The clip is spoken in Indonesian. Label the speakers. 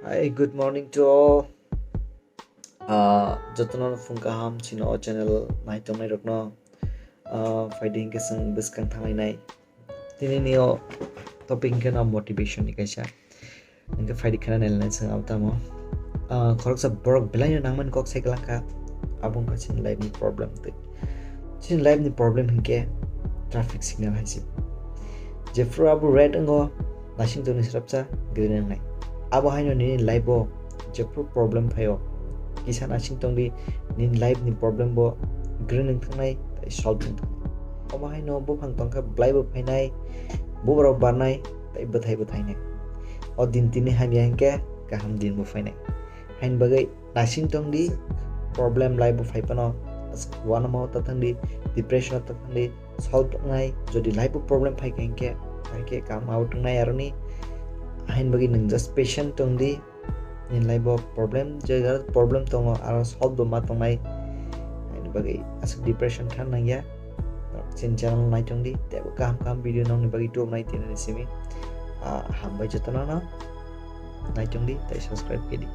Speaker 1: Hi, good morning to all. Jotonon fungkaham chino channel nai tong nai rokno fighting ke sang biskang thangai nai. Tini nio topic ke na motivation ni kaisa. Nge fighting kana nel nai sang awtamo. Korok sa borok belai nangman kok sai kelaka. Abong ka chin life ni problem te. Chin life ni problem hingke traffic signal haisi. Jefro abu red ngo nashing to ni srapcha green nai. Abo haino ni life bo jefro problem phayo. Kisan asing tong di nin life ni problem bo green ng thangnai tai solve ng thangnai. Abo haino bo phang tong ka blai bo phainai bo baro barnai tai bathai nai. O din tini ham yang ke kaham din bo phainai. Hain bagai nasing tong di problem life bo phai pano one amount ta thang di depression ta thang di solve ngai jodi life bo problem phai ke kam out ngai aroni hain bagi nang just patient tong di nin life bo problem jaga problem tongo aro solve do ma tongai hain bagi asuk depression khan nang ya chin channel nai tong di te kam video nong ni bagi to nai tin ni simi ham bai jatana na nai tong di tai subscribe ke di